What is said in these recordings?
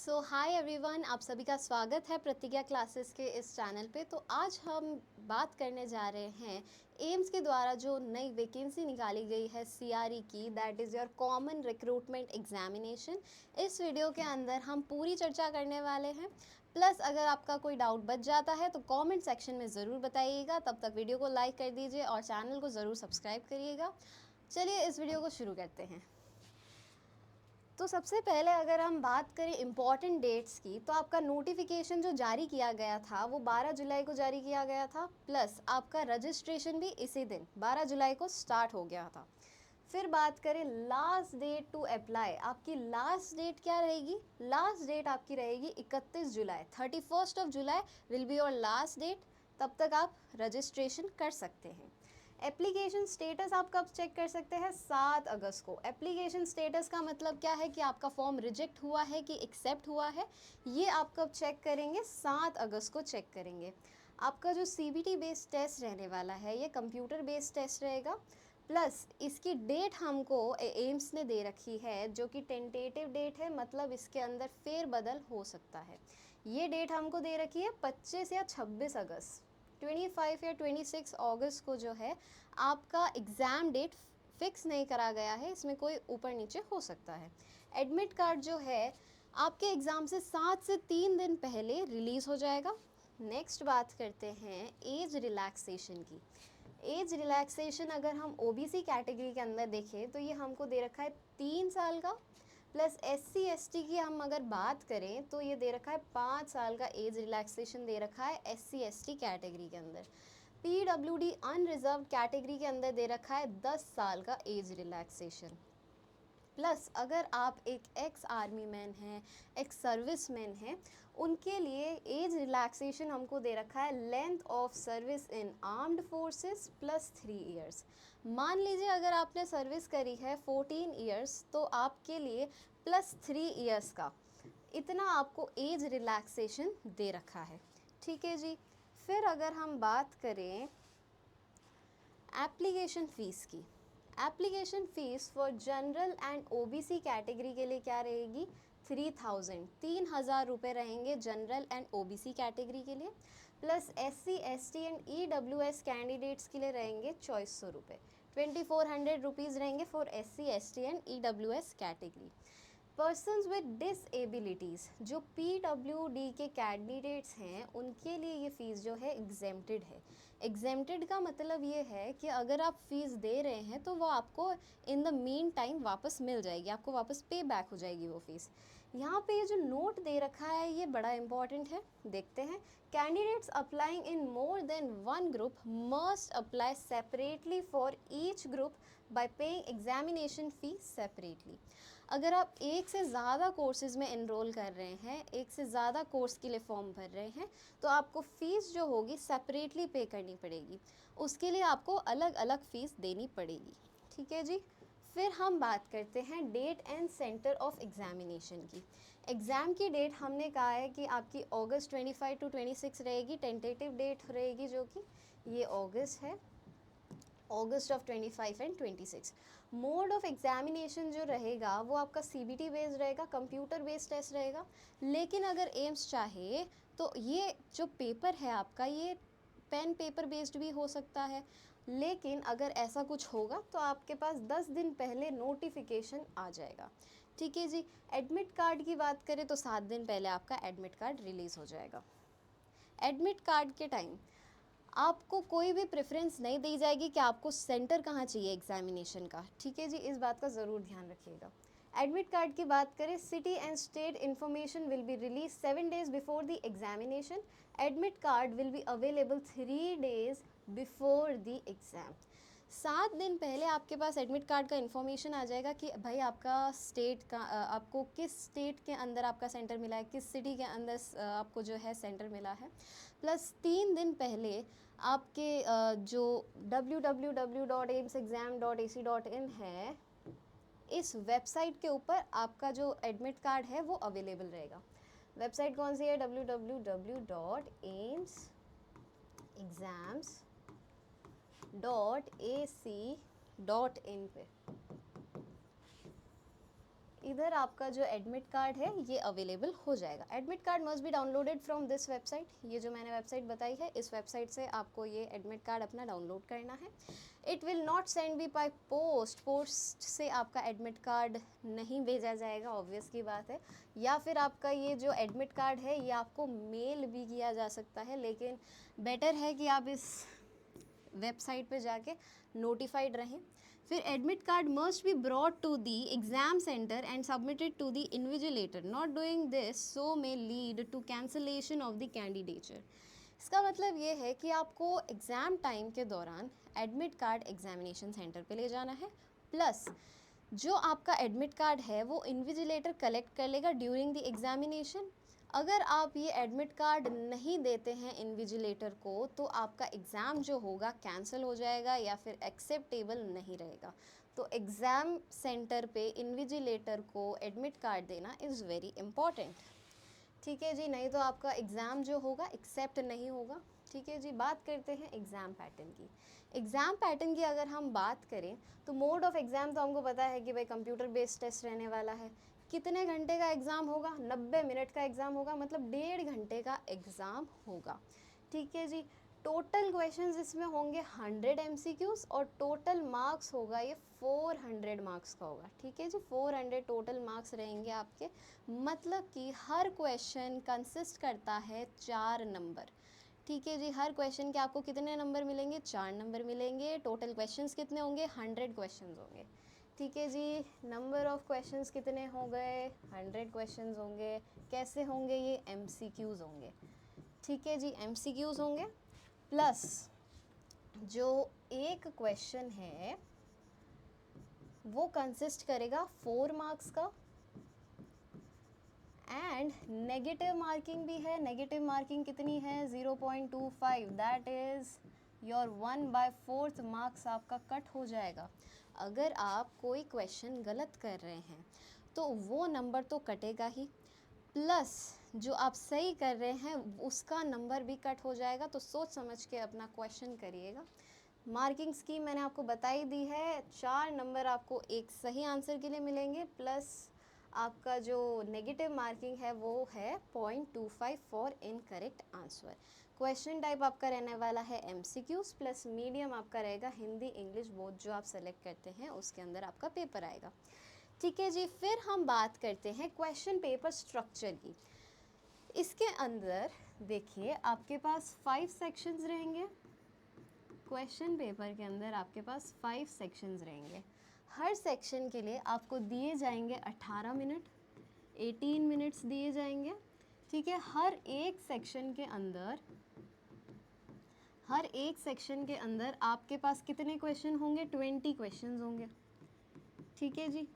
सो hi everyone, आप सभी का स्वागत है प्रतिज्ञा क्लासेस के इस चैनल पे। तो आज हम बात करने जा रहे हैं एम्स के द्वारा जो नई वैकेंसी निकाली गई है सीआरई की, that is your common recruitment examination. इस वीडियो के अंदर हम पूरी चर्चा करने वाले हैं। प्लस अगर आपका कोई डाउट बच जाता है तो कमेंट सेक्शन में ज़रूर बताइएगा। तब तक वीडियो को लाइक कर दीजिए और चैनल को ज़रूर सब्सक्राइब करिएगा। चलिए इस वीडियो को शुरू करते हैं। तो सबसे पहले अगर हम बात करें इम्पॉर्टेंट डेट्स की, तो आपका नोटिफिकेशन जो जारी किया गया था वो 12 जुलाई को जारी किया गया था। प्लस आपका रजिस्ट्रेशन भी इसी दिन 12 जुलाई को स्टार्ट हो गया था। फिर बात करें लास्ट डेट टू अप्लाई, आपकी लास्ट डेट क्या रहेगी? लास्ट डेट आपकी रहेगी 31 जुलाई। 31 will be your last date. तब तक आप रजिस्ट्रेशन कर सकते हैं। एप्लीकेशन स्टेटस आप कब चेक कर सकते हैं? 7 अगस्त को। एप्लीकेशन स्टेटस का मतलब क्या है कि आपका फॉर्म रिजेक्ट हुआ है कि एक्सेप्ट हुआ है, ये आप कब चेक करेंगे? 7 अगस्त को चेक करेंगे। आपका जो सीबीटी बेस्ड टेस्ट रहने वाला है ये कंप्यूटर बेस्ड टेस्ट रहेगा। प्लस इसकी डेट हमको एम्स ने दे रखी है जो कि टेंटेटिव डेट है, मतलब इसके अंदर फेरबदल हो सकता है। ये डेट हमको दे रखी है 25 या 26 अगस्त। 25 या 26 अगस्त को जो है आपका एग्ज़ाम डेट फिक्स नहीं करा गया है, इसमें कोई ऊपर नीचे हो सकता है। एडमिट कार्ड जो है आपके एग्ज़ाम से 7 से 3 दिन पहले रिलीज़ हो जाएगा। नेक्स्ट बात करते हैं एज रिलैक्सेशन की। एज रिलैक्सेशन अगर हम ओबीसी कैटेगरी के अंदर देखें तो ये हमको दे रखा है 3 साल का। प्लस SC ST की हम अगर बात करें तो ये दे रखा है 5 साल का एज रिलैक्सेशन दे रखा है SC ST कैटेगरी के अंदर। PWD अनरिजर्व कैटेगरी के अंदर दे रखा है 10 साल का एज रिलैक्सेशन। प्लस अगर आप एक एक्स आर्मी मैन हैं, एक्स सर्विस मैन हैं, उनके लिए एज रिलैक्सेशन हमको दे रखा है length of service in armed forces plus 3 years. मान लीजिए अगर आपने सर्विस करी है 14 इयर्स तो आपके लिए प्लस 3 इयर्स का इतना आपको एज रिलैक्सेशन दे रखा है। ठीक है जी। फिर अगर हम बात करें एप्लीकेशन फ़ीस की, application fees for general and OBC category के लिए क्या रहेगी? 3,000 रुपये रहेंगे जनरल एंड ओबीसी कैटेगरी के लिए। Plus SC ST and EWS candidates के लिए रहेंगे 2400 रुपये। 2400 रहेंगे for SC ST and EWS category. Persons with disabilities, जो PWD के कैंडिडेट्स हैं उनके लिए ये फ़ीस जो है एग्जेम्प्टेड है। एग्जेम्प्टेड का मतलब ये है कि अगर आप फ़ीस दे रहे हैं तो वो आपको इन द मीन टाइम वापस मिल जाएगी, आपको वापस पे बैक हो जाएगी वो फ़ीस। यहाँ पे ये जो नोट दे रखा है ये बड़ा इंपॉर्टेंट है, देखते हैं। Candidates applying in more than one group must apply separately for each group by paying examination fee separately. अगर आप एक से ज़्यादा कोर्सेज़ में एनरोल कर रहे हैं, एक से ज़्यादा कोर्स के लिए फॉर्म भर रहे हैं, तो आपको फ़ीस जो होगी सेपरेटली पे करनी पड़ेगी। उसके लिए आपको अलग अलग फ़ीस देनी पड़ेगी। ठीक है जी। फिर हम बात करते हैं date and centre of examination की। एग्ज़ाम की डेट हमने कहा है कि आपकी अगस्त 25 टू 26 रहेगी, टेंटेटिव डेट रहेगी जो कि ये अगस्त है, August of 25 and 26। Mode of examination जो रहेगा वो आपका CBT बेस्ड रहेगा, कंप्यूटर बेस्ड टेस्ट रहेगा। लेकिन अगर एम्स चाहे तो ये जो पेपर है आपका ये पेन पेपर बेस्ड भी हो सकता है। लेकिन अगर ऐसा कुछ होगा तो आपके पास 10 दिन पहले नोटिफिकेशन आ जाएगा। ठीक है जी। एडमिट कार्ड की बात करें तो 7 दिन पहले आपका एडमिट कार्ड रिलीज़ हो जाएगा। एडमिट कार्ड के टाइम आपको कोई भी प्रेफरेंस नहीं दी जाएगी कि आपको सेंटर कहाँ चाहिए एग्जामिनेशन का। ठीक है जी, इस बात का ज़रूर ध्यान रखिएगा। एडमिट कार्ड की बात करें, city and state information will be release 7 days before the examination. Admit card will be available 3 days before the exam. 7 दिन पहले आपके पास एडमिट कार्ड का इन्फॉर्मेशन आ जाएगा कि भाई आपका स्टेट का आपको किस स्टेट के अंदर आपका सेंटर मिला है, किस सिटी के अंदर आपको जो है सेंटर मिला है। प्लस 3 दिन पहले आपके जो www.aimsexam.ac.in है, इस वेबसाइट के ऊपर आपका जो एडमिट कार्ड है वो अवेलेबल रहेगा। वेबसाइट कौन सी है? www.aimsexams.ac.in पे। इधर आपका जो एडमिट कार्ड है ये अवेलेबल हो जाएगा। Admit card must be downloaded from this website. ये जो मैंने वेबसाइट बताई है, इस वेबसाइट से आपको ये एडमिट कार्ड अपना डाउनलोड करना है। It will not send be by post. Post से आपका एडमिट कार्ड नहीं भेजा जाएगा, ऑब्वियस की बात है। या फिर आपका ये जो एडमिट कार्ड है ये आपको मेल भी किया जा सकता है, लेकिन बेटर है कि आप इस वेबसाइट पे जाके नोटिफाइड रहें। फिर admit card must be brought to the exam centre and submitted to the invigilator. Not doing this so may lead to cancellation of the candidature. इसका मतलब ये है कि आपको एग्ज़ाम टाइम के दौरान एडमिट कार्ड एग्जामिनेशन सेंटर पे ले जाना है, प्लस जो आपका एडमिट कार्ड है वो इन्विजिलेटर कलेक्ट कर लेगा ड्यूरिंग द एग्जामिनेशन। अगर आप ये एडमिट कार्ड नहीं देते हैं इन्विजिलेटर को तो आपका एग्ज़ाम जो होगा कैंसिल हो जाएगा या फिर एक्सेप्टेबल नहीं रहेगा। तो एग्ज़ाम सेंटर पे इन्विजिलेटर को एडमिट कार्ड देना इज़ वेरी इम्पॉर्टेंट। ठीक है जी, नहीं तो आपका एग्ज़ाम जो होगा एक्सेप्ट नहीं होगा। ठीक है जी, बात करते हैं एग्ज़ाम पैटर्न की। एग्ज़ाम पैटर्न की अगर हम बात करें तो मोड ऑफ एग्ज़ाम तो हमको पता है कि भाई कंप्यूटर बेस्ड टेस्ट रहने वाला है। कितने घंटे का एग्ज़ाम होगा? 90 मिनट का एग्ज़ाम होगा, मतलब 1.5 घंटे का एग्ज़ाम होगा। ठीक है जी, टोटल क्वेश्चंस इसमें होंगे 100 MCQs और टोटल मार्क्स होगा ये 400 मार्क्स का होगा। ठीक है जी, 400 टोटल मार्क्स रहेंगे आपके। मतलब कि हर क्वेश्चन कंसिस्ट करता है 4 नंबर। ठीक है जी, हर क्वेश्चन के आपको कितने नंबर मिलेंगे? 4 नंबर मिलेंगे। टोटल क्वेश्चंस कितने होंगे? 100 क्वेश्चंस होंगे। ठीक है जी, नंबर ऑफ क्वेश्चंस कितने हो गए? 100 क्वेश्चंस होंगे। कैसे होंगे ये? MCQs होंगे। ठीक है जी, MCQs होंगे, प्लस जो एक क्वेश्चन है वो कंसिस्ट करेगा 4 मार्क्स का, एंड नेगेटिव मार्किंग भी है। नेगेटिव मार्किंग कितनी है? 0.25, दैट इज़ योर 1/4 मार्क्स आपका कट हो जाएगा। अगर आप कोई क्वेश्चन गलत कर रहे हैं तो वो नंबर तो कटेगा ही, प्लस जो आप सही कर रहे हैं उसका नंबर भी कट हो जाएगा। तो सोच समझ के अपना क्वेश्चन करिएगा। मार्किंग स्कीम मैंने आपको बताई दी है। 4 नंबर आपको एक सही आंसर के लिए मिलेंगे, प्लस आपका जो नेगेटिव मार्किंग है वो है 0.25 for incorrect answer. Question type आपका रहने वाला है MCQs, प्लस मीडियम आपका रहेगा हिंदी इंग्लिश बोथ जो आप सेलेक्ट करते हैं उसके अंदर आपका पेपर आएगा। ठीक है जी, फिर हम बात करते हैं क्वेश्चन पेपर स्ट्रक्चर की। इसके अंदर देखिए आपके पास 5 सेक्शंस रहेंगे। क्वेश्चन पेपर के अंदर आपके पास 5 सेक्शंस रहेंगे। हर सेक्शन के लिए आपको दिए जाएंगे 18 मिनट, 18 मिनट्स दिए जाएंगे। ठीक है, हर एक सेक्शन के अंदर आपके पास कितने क्वेश्चन होंगे? 20 क्वेश्चंस होंगे। ठीक है जी,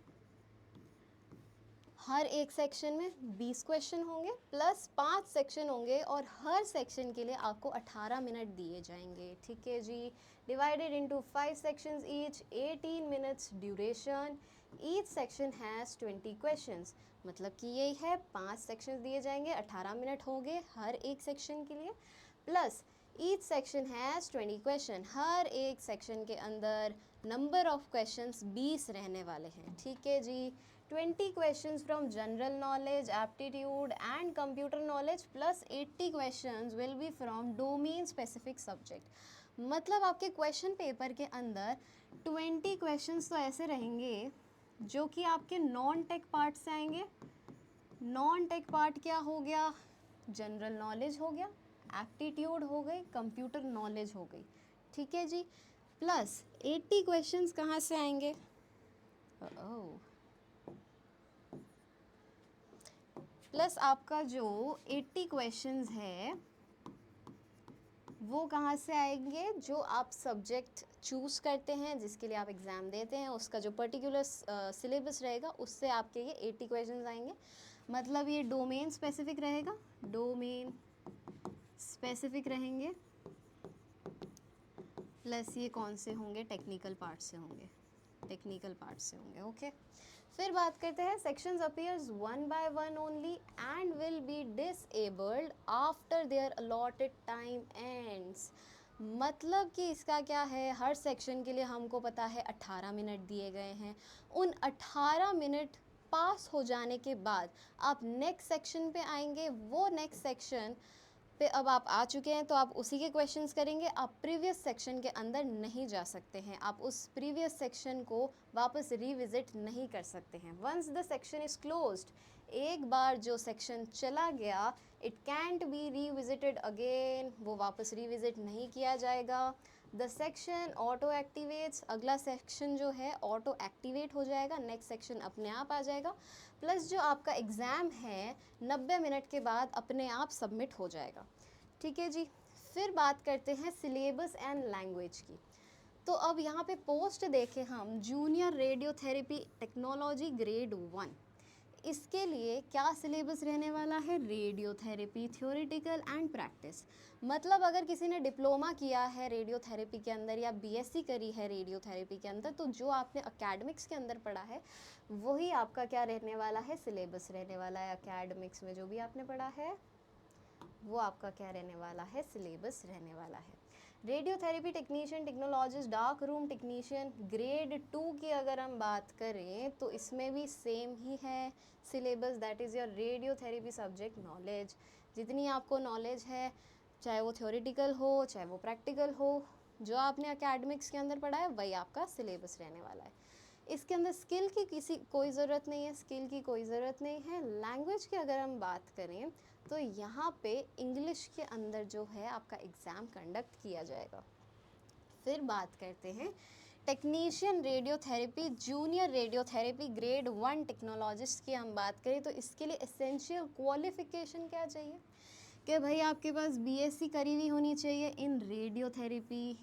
हर एक सेक्शन में 20 क्वेश्चन होंगे, प्लस 5 सेक्शन होंगे और हर सेक्शन के लिए आपको 18 मिनट दिए जाएंगे। ठीक है जी, divided into 5 sections each, 18 minutes duration. Each section has 20 questions, मतलब कि यही है 5 सेक्शंस दिए जाएंगे, 18 मिनट हो गए हर एक सेक्शन के लिए, plus each section has 20 question. हर एक सेक्शन के अंदर नंबर ऑफ क्वेश्चंस 20 रहने वाले हैं। ठीक है जी, 20 questions from general knowledge, aptitude and computer knowledge plus 80 questions will be from domain specific subject। मतलब आपके क्वेश्चन पेपर के अंदर 20 क्वेश्चंस तो ऐसे रहेंगे जो कि आपके नॉन टेक पार्ट से आएंगे। नॉन टेक पार्ट क्या हो गया? जनरल नॉलेज हो गया, एप्टीट्यूड हो गई, कंप्यूटर नॉलेज हो गई। ठीक है जी, प्लस 80 क्वेश्चंस कहाँ से आएंगे? प्लस आपका जो 80 क्वेश्चंस है वो कहाँ से आएंगे? जो आप सब्जेक्ट चूज़ करते हैं जिसके लिए आप एग्ज़ाम देते हैं उसका जो पर्टिकुलर सिलेबस रहेगा उससे आपके ये 80 क्वेश्चंस आएंगे। मतलब ये डोमेन स्पेसिफिक रहेगा, डोमेन स्पेसिफिक रहेंगे, प्लस ये कौन से होंगे? टेक्निकल पार्ट से होंगे, टेक्निकल पार्ट से होंगे। ओके, फिर बात करते हैं sections appears 1 by 1 only and will be disabled after their allotted time ends. मतलब कि इसका क्या है? हर सेक्शन के लिए हमको पता है 18 मिनट दिए गए हैं। उन 18 मिनट पास हो जाने के बाद आप नेक्स्ट सेक्शन पे आएंगे। वो नेक्स्ट सेक्शन पे अब आप आ चुके हैं तो आप उसी के क्वेश्चंस करेंगे। आप प्रीवियस सेक्शन के अंदर नहीं जा सकते हैं, आप उस प्रीवियस सेक्शन को वापस रिविजिट नहीं कर सकते हैं। Once the section is closed, एक बार जो सेक्शन चला गया, it can't be revisited again, वो वापस रिविजिट नहीं किया जाएगा। द सेक्शन ऑटो एक्टिवेट्स, अगला सेक्शन जो है ऑटो एक्टिवेट हो जाएगा, नेक्स्ट सेक्शन अपने आप आ जाएगा। प्लस जो आपका एग्ज़ाम है 90 मिनट के बाद अपने आप सबमिट हो जाएगा। ठीक है जी। फिर बात करते हैं सिलेबस एंड लैंग्वेज की। तो अब यहाँ पे पोस्ट देखें हम, जूनियर रेडियोथेरेपी टेक्नोलॉजी ग्रेड 1, इसके लिए क्या सिलेबस रहने वाला है? Radiotherapy theoretical and practice. मतलब अगर किसी ने डिप्लोमा किया है रेडियोथेरेपी के अंदर या बीएससी करी है रेडियोथेरेपी के अंदर, तो जो आपने एकेडमिक्स के अंदर पढ़ा है वही आपका क्या रहने वाला है? सिलेबस रहने वाला है। एकेडमिक्स में जो भी आपने पढ़ा है वो आपका क्या रहने वाला है? सिलेबस रहने वाला है। Radiotherapy technician technologist dark room technician grade 2 की अगर हम बात करें तो इसमें भी सेम ही है syllabus, that is your radiotherapy subject knowledge. जितनी आपको नॉलेज है, चाहे वो थ्योरेटिकल हो चाहे वो प्रैक्टिकल हो, जो आपने एकेडमिक्स के अंदर पढ़ा है वही आपका सिलेबस रहने वाला है। इसके अंदर स्किल की कोई ज़रूरत नहीं है, स्किल की कोई ज़रूरत नहीं है। लैंग्वेज की अगर हम बात करें तो यहाँ पे इंग्लिश के अंदर जो है आपका एग्ज़ाम कंडक्ट किया जाएगा। फिर बात करते हैं technician radiotherapy junior radiotherapy grade 1 technologist की हम बात करें तो इसके लिए एसेंशियल क्वालिफ़िकेशन क्या चाहिए? कि भाई आपके पास बीएससी करी हुई होनी चाहिए इन रेडियोथेरेपी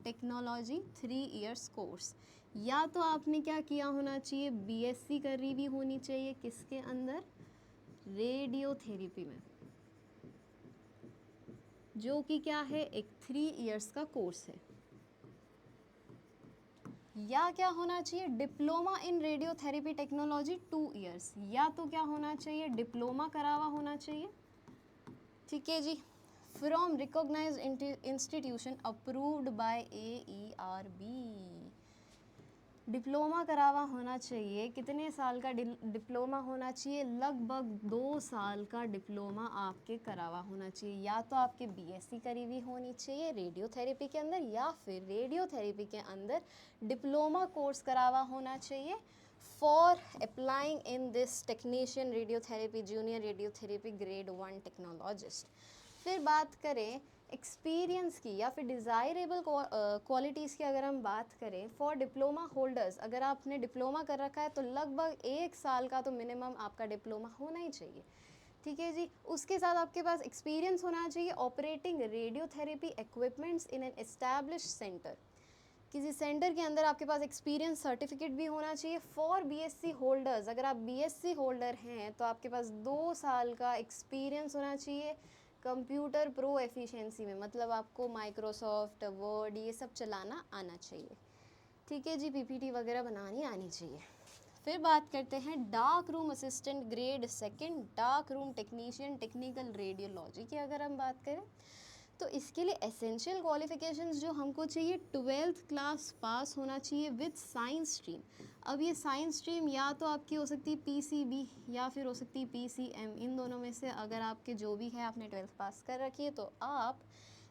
टेक्नोलॉजी 3 इयर्स कोर्स, या तो आपने क्या किया होना चाहिए? बीएससी करी हुई होनी चाहिए किसके अंदर? रेडियोथेरेपी में, जो कि क्या है? एक 3 इयर्स का कोर्स है। या क्या होना चाहिए? Diploma in radiotherapy technology 2 years, या तो क्या होना चाहिए? डिप्लोमा करा हुआ होना चाहिए। ठीक है जी। From recognised institution approved by AERB, diploma करा हुआ होना चाहिए। कितने साल का डिप्लोमा होना चाहिए? लगभग 2 साल का डिप्लोमा आपके करा हुआ होना चाहिए। या तो आपके बीएससी करी हुई होनी चाहिए रेडियोथेरेपी के अंदर, या फिर रेडियोथेरेपी के अंदर डिप्लोमा कोर्स करा हुआ होना चाहिए for applying in this technician radiotherapy junior radiotherapy grade 1 technologist. फिर बात करें एक्सपीरियंस की या फिर डिज़ायरेबल क्वालिटीज़ की अगर हम बात करें फॉर डिप्लोमा होल्डर्स, अगर आपने डिप्लोमा कर रखा है तो लगभग 1 साल का तो मिनिमम आपका डिप्लोमा होना ही चाहिए। ठीक है जी। उसके साथ आपके पास एक्सपीरियंस होना चाहिए operating radiotherapy equipments in an established centre, किसी सेंटर के अंदर आपके पास एक्सपीरियंस सर्टिफिकेट भी होना चाहिए। फॉर बीएससी होल्डर्स, अगर आप बीएससी होल्डर हैं तो आपके पास 2 साल का एक्सपीरियंस होना चाहिए कंप्यूटर प्रो एफिशिएंसी में, मतलब आपको माइक्रोसॉफ्ट वर्ड ये सब चलाना आना चाहिए। ठीक है जी। पीपीटी वगैरह बनानी आनी चाहिए। फिर बात करते हैं dark room assistant grade 2 dark room technician technical radiology की अगर हम बात करें तो इसके लिए एसेंशियल क्वालिफिकेशंस जो हमको चाहिए, 12th क्लास पास होना चाहिए विद साइंस स्ट्रीम। अब ये साइंस स्ट्रीम या तो आपकी हो सकती है पीसीबी या फिर हो सकती है पीसीएम, इन दोनों में से अगर आपके जो भी है आपने 12th पास कर रखी है तो आप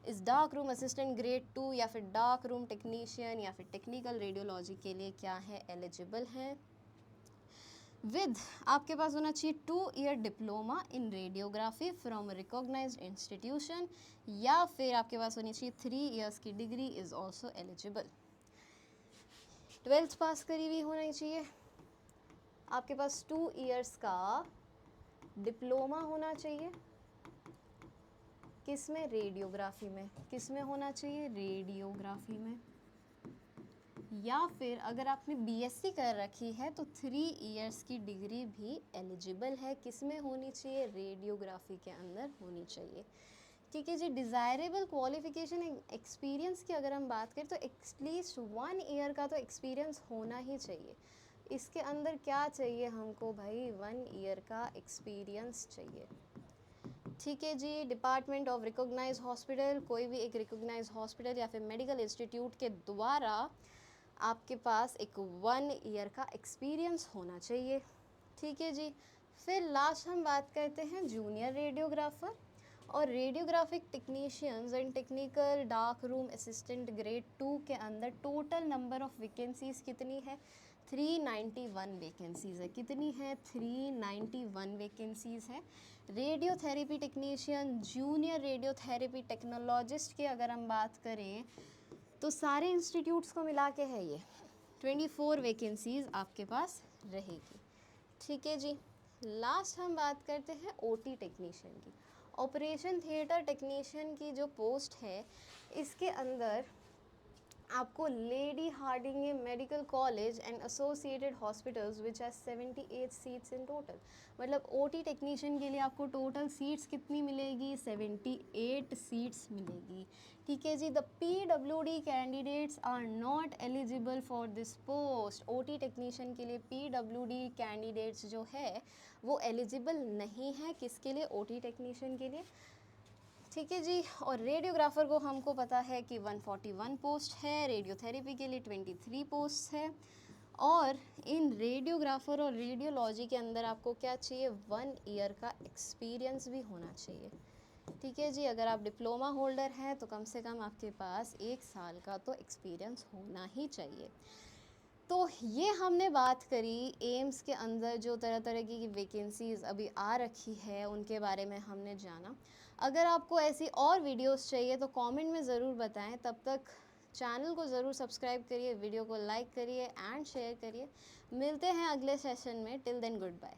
इस डार्क रूम असिस्टेंट ग्रेड 2 या फिर डार्क रूम टेक्नीशियन या फिर टेक्निकल रेडियोलॉजी के लिए क्या है? एलिजिबल हैं। विद आपके पास होना चाहिए 2 year diploma in radiography from recognised institution, या फिर आपके पास होनी चाहिए 3 इयर्स की degree is also eligible. 12th pass करी हुई होनी चाहिए, आपके पास 2 इयर्स का डिप्लोमा होना चाहिए, किस में? रेडियोग्राफी में। किस में होना चाहिए? रेडियोग्राफी में। या फिर अगर आपने बीएससी कर रखी है तो 3 इयर्स की डिग्री भी एलिजिबल है, किस में होनी चाहिए? रेडियोग्राफी के अंदर होनी चाहिए। ठीक है जी। डिज़ायरेबल क्वालिफिकेशन एक्सपीरियंस की अगर हम बात करें तो एटलीस्ट 1 ईयर का तो एक्सपीरियंस होना ही चाहिए। इसके अंदर क्या चाहिए हमको भाई? 1 ईयर का एक्सपीरियंस चाहिए। ठीक है जी। डिपार्टमेंट ऑफ रिकॉग्नाइज हॉस्पिटल, कोई भी एक रिकॉग्नाइज हॉस्पिटल या फिर मेडिकल इंस्टीट्यूट के द्वारा आपके पास एक 1 ईयर का एक्सपीरियंस होना चाहिए। ठीक है जी। फिर लास्ट हम बात करते हैं जूनियर रेडियोग्राफर और radiographic technicians and technical dark room assistant grade 2 के अंदर टोटल नंबर ऑफ वैकेंसीज़ कितनी है? 391 वैकेंसीज़ है। कितनी है? 391 वैकेंसीज़ है। Radiotherapy technician, junior radiotherapy technologist की अगर हम बात करें तो सारे इंस्टीट्यूट्स को मिला के है ये 24 वैकेंसीज़ आपके पास रहेगी। ठीक है जी। लास्ट हम बात करते हैं ओटी टेक्नीशियन की। ऑपरेशन थिएटर टेक्नीशियन की जो पोस्ट है इसके अंदर आपको Lady Hardinge Medical College and associated hospitals which has 78 seats in total. मतलब ओटी टेक्नीशियन के लिए आपको टोटल सीट्स कितनी मिलेगी? 78 सीट्स मिलेगी। ठीक है जी। The PWD candidates are not eligible for this post. OT technician के लिए पीडब्ल्यूडी कैंडिडेट्स जो है वो एलिजिबल नहीं है। किसके लिए? ओटी टेक्नीशियन के लिए। ठीक है जी। और रेडियोग्राफर को हमको पता है कि 141 पोस्ट है, रेडियोथेरेपी के लिए 23 पोस्ट है। और इन रेडियोग्राफर और रेडियोलॉजी के अंदर आपको क्या चाहिए? 1 ईयर का एक्सपीरियंस भी होना चाहिए। ठीक है जी। अगर आप डिप्लोमा होल्डर हैं तो कम से कम आपके पास 1 साल का तो एक्सपीरियंस होना ही चाहिए। तो ये हमने बात करी एम्स के अंदर जो तरह तरह की वैकेंसीज़ अभी आ रखी है उनके बारे में हमने जाना। अगर आपको ऐसी और वीडियोस चाहिए तो कमेंट में ज़रूर बताएं। तब तक चैनल को ज़रूर सब्सक्राइब करिए, वीडियो को लाइक करिए एंड शेयर करिए। मिलते हैं अगले सेशन में। Till then good bye.